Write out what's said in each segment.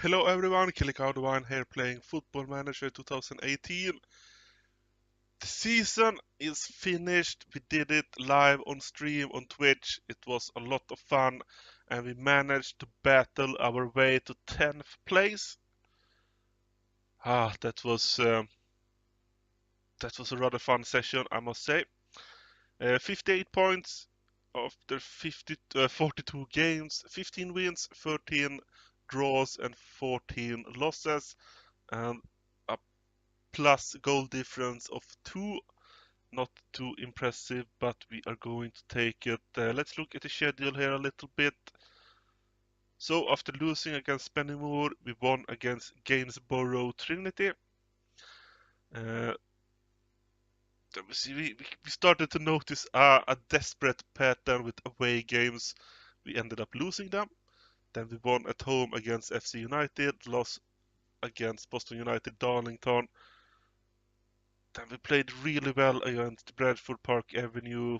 Hello everyone, Killicardwine here playing Football Manager 2018. The season is finished. We did it live on stream on Twitch. It was a lot of fun and we managed to battle our way to 10th place. That was a rather fun session, I must say. 58 points after 42 games, 15 wins, 13 draws and 14 losses, and a plus goal difference of 2. Not too impressive, but we are going to take it. Let's look at the schedule here a little bit. So after losing against Spennymoor, we won against Gainsborough Trinity. Then we started to notice a desperate pattern with away games. We ended up losing them. Then we won at home against FC United, lost against Boston United Darlington. Then we played really well against Bradford Park Avenue.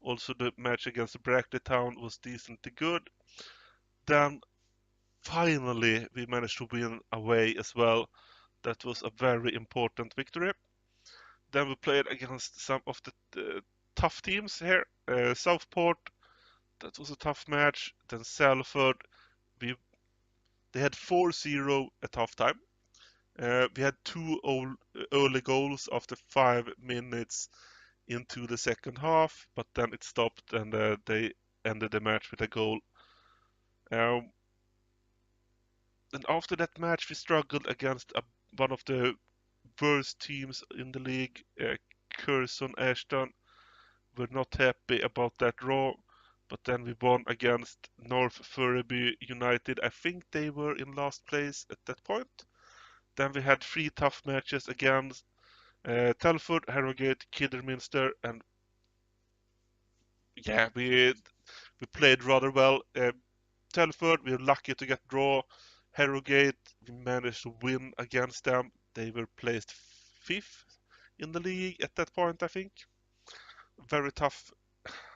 Also, the match against Brackley Town was decently good. Then, finally, we managed to win away as well. That was a very important victory. Then we played against some of the tough teams here. Southport, that was a tough match. Then Salford, they had 4-0 at halftime. We had two early goals after 5 minutes into the second half, but then it stopped and they ended the match with a goal. And after that match, we struggled against one of the worst teams in the league, Curzon Ashton. We're not happy about that draw, but then we won against North Furreby United. I think they were in last place at that point. Then we had 3 tough matches against Telford, Harrogate, Kidderminster, and yeah, we played rather well. Telford, we were lucky to get draw. Harrogate, we managed to win against them. They were placed 5th in the league at that point, I think. Very tough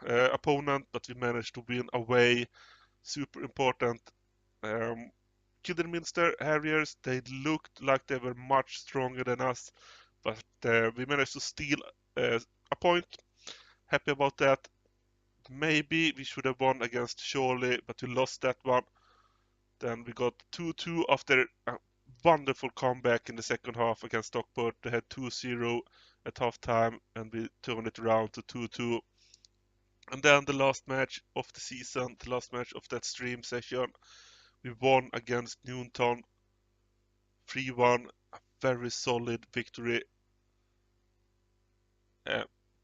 opponent, but we managed to win away. Super important. Kidderminster Harriers, they looked like they were much stronger than us, but we managed to steal a point. Happy about that. Maybe we should have won against Chorley, but we lost that one. Then we got 2-2 after a wonderful comeback in the second half against Stockport. They had 2-0 at half time and we turned it around to 2-2. And then the last match of the season, the last match of that stream session, we won against Newton 3-1. A very solid victory.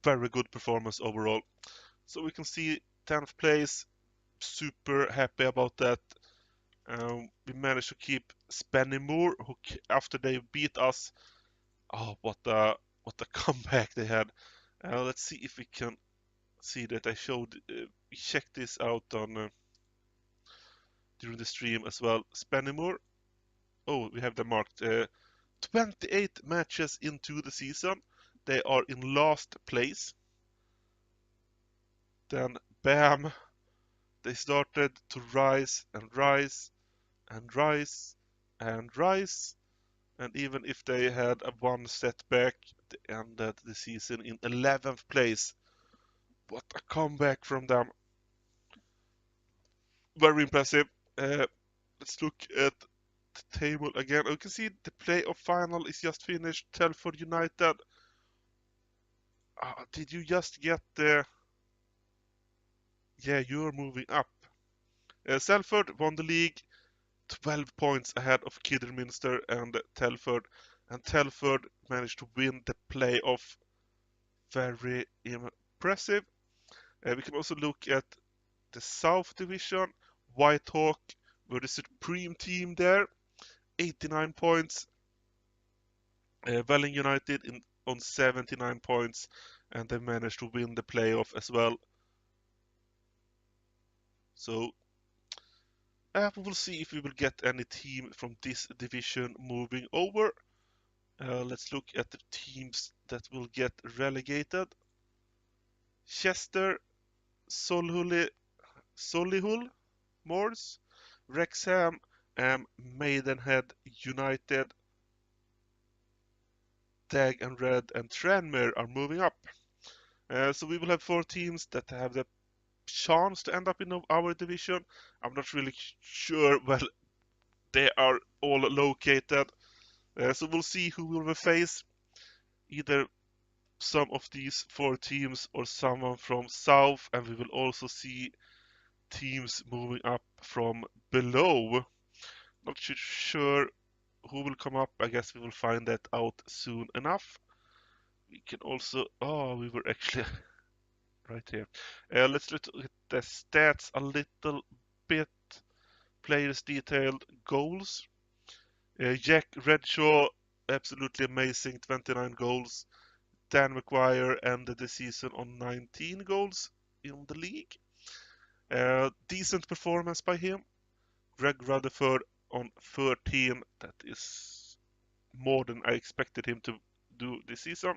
Very good performance overall. So we can see 10th place. Super happy about that. We managed to keep Spennymoor, who after they beat us, oh what a comeback they had. Let's see if we can see that I showed. We checked this out on during the stream as well. Spennymoor. Oh, we have them marked. 28 matches into the season, they are in last place. Then bam, they started to rise and rise and rise and rise. And even if they had a one setback, they ended the season in 11th place. What a comeback from them. Very impressive. Let's look at the table again. You can see the playoff final is just finished. Telford United. Did you just get the... Yeah, you're moving up. Salford won the league. 12 points ahead of Kidderminster and Telford. And Telford managed to win the playoff. Very impressive. We can also look at the South Division. Whitehawk were the supreme team there. 89 points. Welling United on 79 points. And they managed to win the playoff as well. So we will see if we will get any team from this division moving over. Let's look at the teams that will get relegated. Chester, Solihull, Moors, Wrexham Maidenhead United, Dag and Red, and Tranmere are moving up. So we will have 4 teams that have the chance to end up in our division. I'm not really sure where they are all located. So we'll see who we will face. Either some of these 4 teams or someone from south, and we will also see teams moving up from below. Not sure who will come up. I guess we will find that out soon enough. We can also, we were actually right here. Let's look at the stats a little bit. Players detailed, goals. Jack Redshaw, absolutely amazing, 29 goals. Dan McGuire ended the season on 19 goals in the league. Decent performance by him. Greg Rutherford on 13. That is more than I expected him to do this season.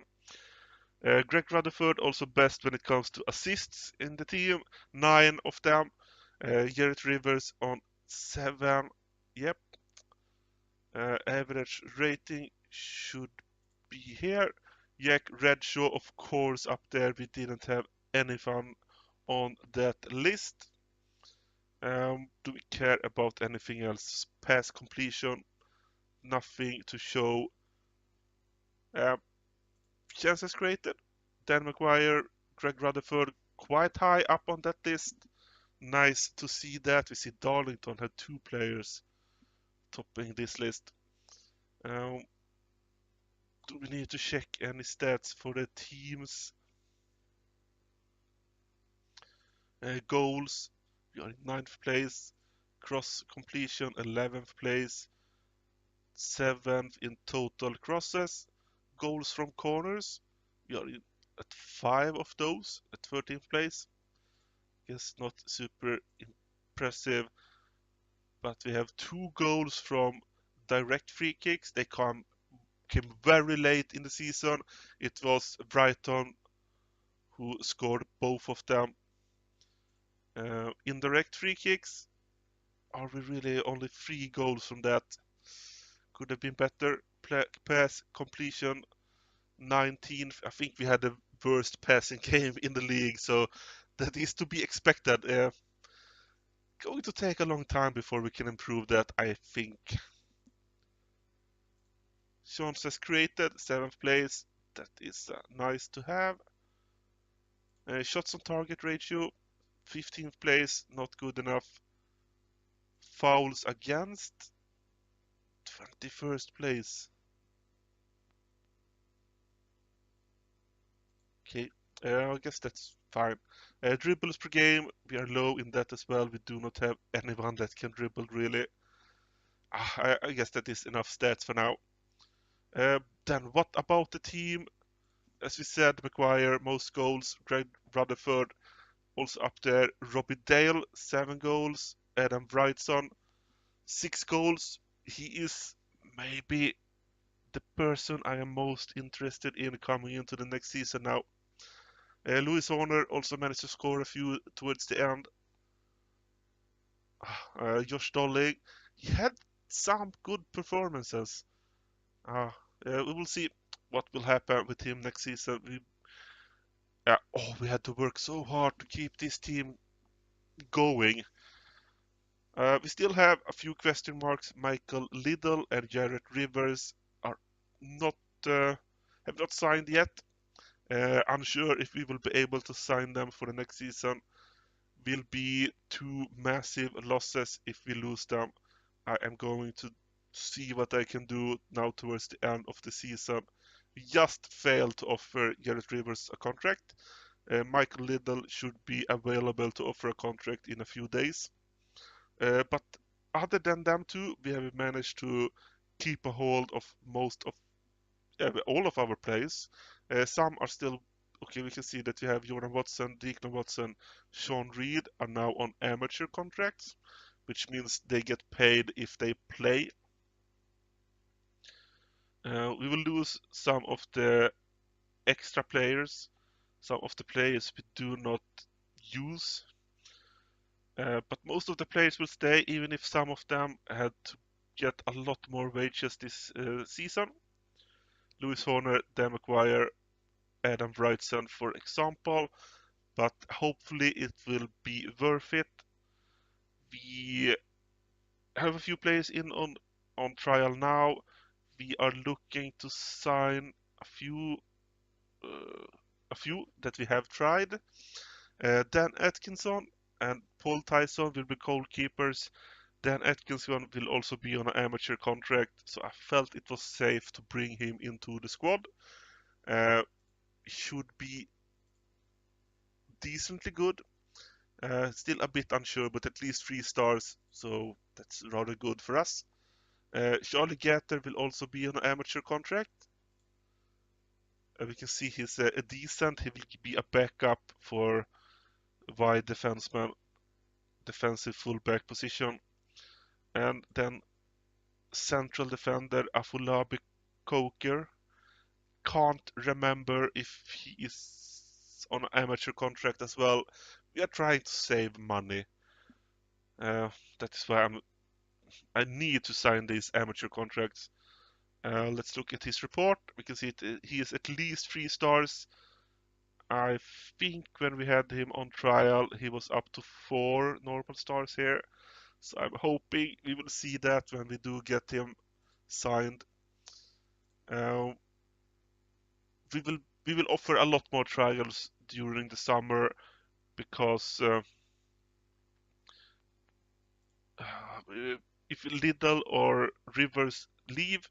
Greg Rutherford also best when it comes to assists in the team. 9 of them. Garrett Rivers on 7. Yep. Average rating should be here. Jack Redshaw, of course, up there. We didn't have anyone on that list. Do we care about anything else? Pass completion, nothing to show. Chances created, Dan McGuire, Greg Rutherford, quite high up on that list. Nice to see that. We see Darlington had 2 players topping this list. Do we need to check any stats for the teams? Goals, we are in 9th place. Cross completion, 11th place. 7th in total crosses. Goals from corners, we are at 5 of those, at 13th place. Guess not super impressive, but we have 2 goals from direct free kicks. They came very late in the season. It was Brighton who scored both of them. Indirect free kicks, are we really only 3 goals from that? Could have been better. Pass completion, 19th. I think we had the worst passing game in the league, so that is to be expected. Going to take a long time before we can improve that, I think. Chances created, 7th place. That is nice to have. Shots on target ratio, 15th place, not good enough. Fouls against, 21st place. Okay, I guess that's fine. Dribbles per game, we are low in that as well. We do not have anyone that can dribble really. I guess that is enough stats for now. Then what about the team? As we said, McGuire, most goals. Greg Rutherford, also up there. Robbie Dale, 7 goals. Adam Brightson, 6 goals. He is maybe the person I am most interested in coming into the next season now. Lewis Horner also managed to score a few towards the end. Josh Dolling, he had some good performances. We will see what will happen with him next season. We had to work so hard to keep this team going. We still have a few question marks. Michael Liddell and Jarrett Rivers are not have not signed yet. Unsure if we will be able to sign them for the next season. Will be 2 massive losses if we lose them. I am going to see what I can do now towards the end of the season. We just failed to offer Garrett Rivers a contract. Michael Liddell should be available to offer a contract in a few days. But other than them 2, we have managed to keep a hold of all of our players. Some are still okay. We can see that we have Jordan Watson, Declan Watson, Sean Reed are now on amateur contracts, which means they get paid if they play. We will lose some of the extra players, some of the players we do not use. But most of the players will stay, even if some of them had to get a lot more wages this season. Lewis Horner, Dan McGuire, Adam Wrightson, for example, but hopefully it will be worth it. We have a few players in on trial now. We are looking to sign a few uh, that we have tried. Dan Atkinson and Paul Tyson will be goalkeepers. Dan Atkinson will also be on an amateur contract, so I felt it was safe to bring him into the squad. Should be decently good. Still a bit unsure, but at least 3 stars, so that's rather good for us. Charlie Gatter will also be on an amateur contract. We can see he's decent. He will be a backup for wide defenseman, defensive fullback position. And then central defender Afolabi Coker. Can't remember if he is on an amateur contract as well. We are trying to save money. That is why I need to sign these amateur contracts. Let's look at his report. We can see he is at least 3 stars. I think when we had him on trial, he was up to 4 normal stars here. So I'm hoping we will see that when we do get him signed. Uh, we will offer a lot more trials during the summer because if Lidl or Rivers leave,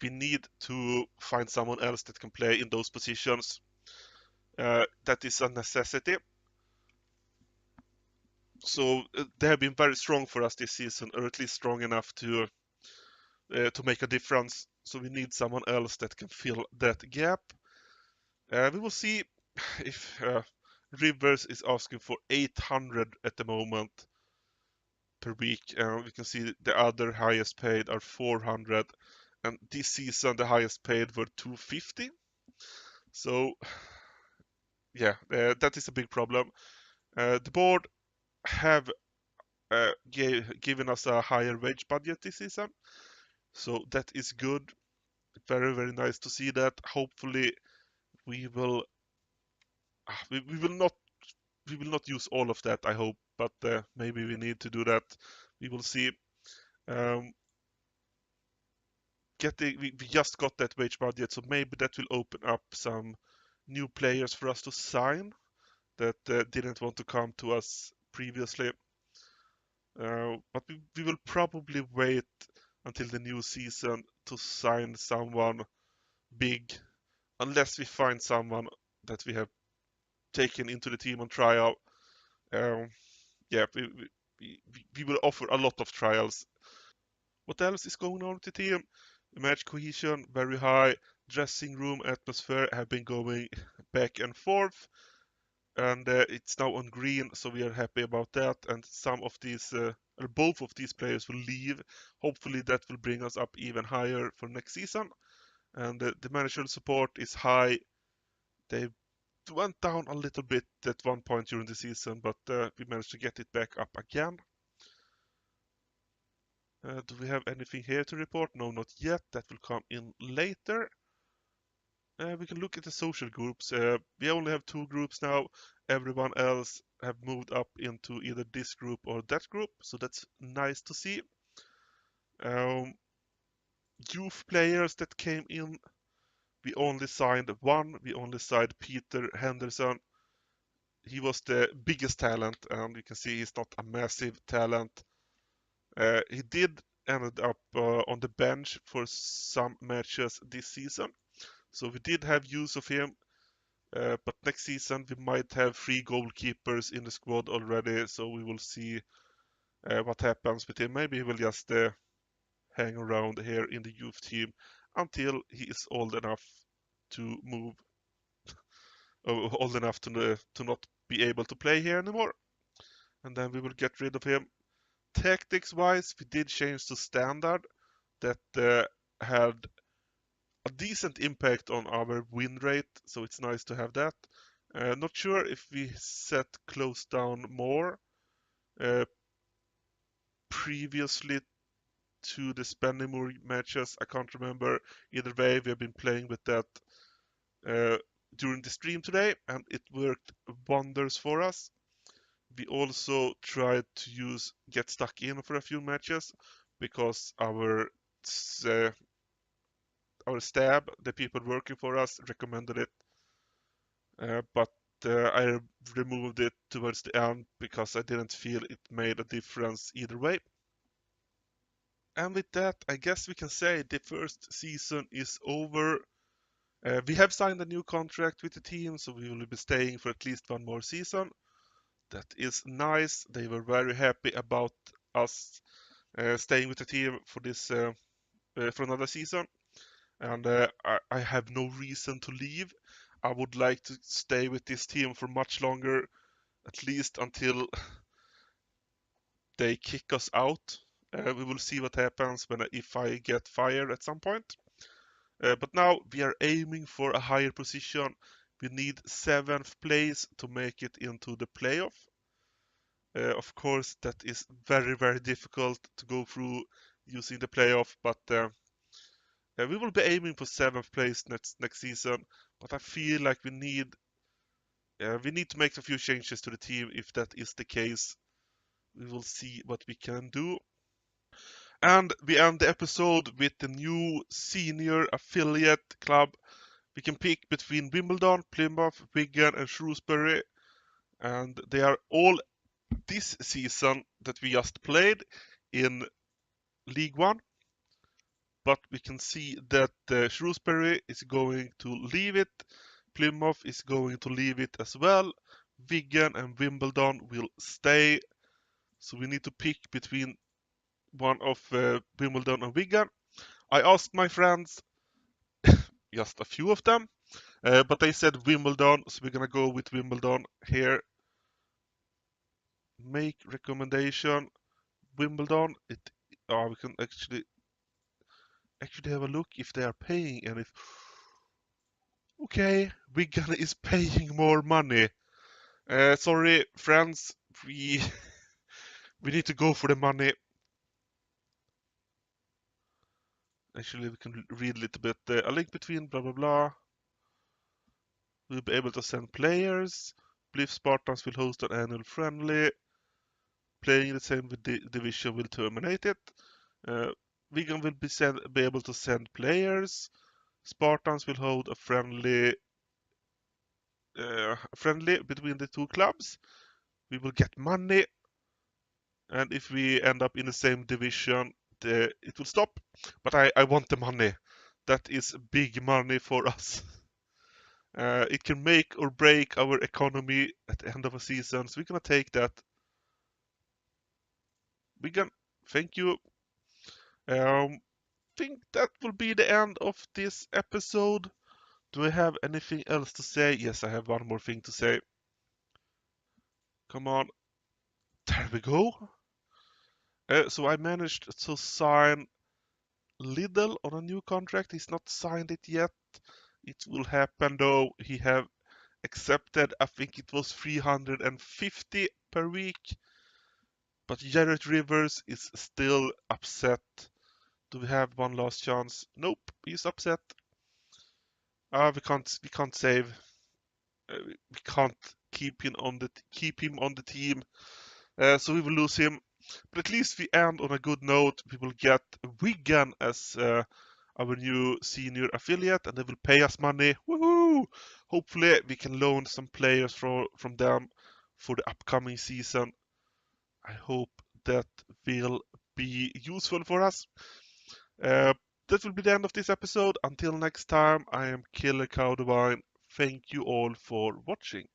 we need to find someone else that can play in those positions. That is a necessity. So they have been very strong for us this season, or at least strong enough to make a difference. So we need someone else that can fill that gap. We will see if Rivers is asking for 800 at the moment per week. We can see the other highest paid are 400, and this season the highest paid were 250. So yeah, that is a big problem. The board have given us a higher wage budget this season, so that is good. Very, very nice to see that. Hopefully we will we will not use all of that, I hope, but maybe we need to do that. We will see. Um, we just got that wage budget, so maybe that will open up some new players for us to sign that didn't want to come to us previously. But we will probably wait until the new season to sign someone big, unless we find someone that we have taken into the team on trial. Um, yeah, we will offer a lot of trials. What else is going on with the team? Match cohesion very high. Dressing room atmosphere have been going back and forth, and it's now on green, so we are happy about that. And some of these, or both of these players will leave. Hopefully, that will bring us up even higher for next season. And the managerial support is high. They went down a little bit at one point during the season, but we managed to get it back up again. Do we have anything here to report? No, not yet. That will come in later. We can look at the social groups. We only have 2 groups now. Everyone else have moved up into either this group or that group, so that's nice to see. Um, Youth players that came in, we only signed one. We only signed Peter Henderson. He was the biggest talent, and you can see he's not a massive talent. He did ended up on the bench for some matches this season, so we did have use of him. But next season we might have 3 goalkeepers in the squad already, so we will see what happens with him. Maybe he will just hang around here in the youth team until he is old enough to move, old enough to not be able to play here anymore, and then we will get rid of him. Tactics-wise, we did change to standard. That had a decent impact on our win rate, so it's nice to have that. Not sure if we set close down more. Uh, Previously to the Spennymoor matches, I can't remember. Either way, we have been playing with that uh, during the stream today, and it worked wonders for us. We also tried to use Get Stuck In for a few matches because uh, our stab, the people working for us, recommended it. But I removed it towards the end because I didn't feel it made a difference either way. And with that, I guess we can say the first season is over. We have signed a new contract with the team, so we will be staying for at least one more season. That is nice. They were very happy about us staying with the team for this for another season, and I have no reason to leave. I would like to stay with this team for much longer, at least until they kick us out. We will see what happens if I get fired at some point. But now we are aiming for a higher position. We need 7th place to make it into the playoff. Of course, that is very, very difficult to go through using the playoff, but we will be aiming for 7th place next season. But I feel like we need to make a few changes to the team if that is the case. We will see what we can do. And we end the episode with the new senior affiliate club. We can pick between Wimbledon, Plymouth, Wigan, and Shrewsbury. And they are all this season that we just played in League One. But we can see that Shrewsbury is going to leave it. Plymouth is going to leave it as well. Wigan and Wimbledon will stay. So we need to pick between one of Wimbledon and Wigan. I asked my friends, just a few of them, but they said Wimbledon, so we're gonna go with Wimbledon here. Make recommendation. Wimbledon. We can actually have a look if they are paying, and if okay, Wigan is paying more money. Sorry, friends, we we need to go for the money. Actually, we can read a little bit. A link between blah blah blah. We'll be able to send players. Blyth Spartans will host an annual friendly. Playing the same with the division will terminate it. Wigan will be able to send players. Spartans will hold a friendly between the two clubs. We will get money, and if we end up in the same division, it will stop. But I want the money. That is big money for us. It can make or break our economy at the end of a season, so we're gonna take that. Thank you. Think that will be the end of this episode. Do I have anything else to say? Yes, I have one more thing to say. Come on. There we go. So I managed to sign Lidl on a new contract. He's not signed it yet. It will happen though. He have accepted, I think it was 350 per week. But Jared Rivers is still upset. Do we have one last chance? Nope, he's upset. We can't save. We can't keep him on the team. So we will lose him. But at least we end on a good note. We will get Wigan as our new senior affiliate, and they will pay us money. Woohoo! Hopefully we can loan some players from them for the upcoming season. I hope that will be useful for us. That will be the end of this episode. Until next time, I am Killer Cowdivine. Thank you all for watching.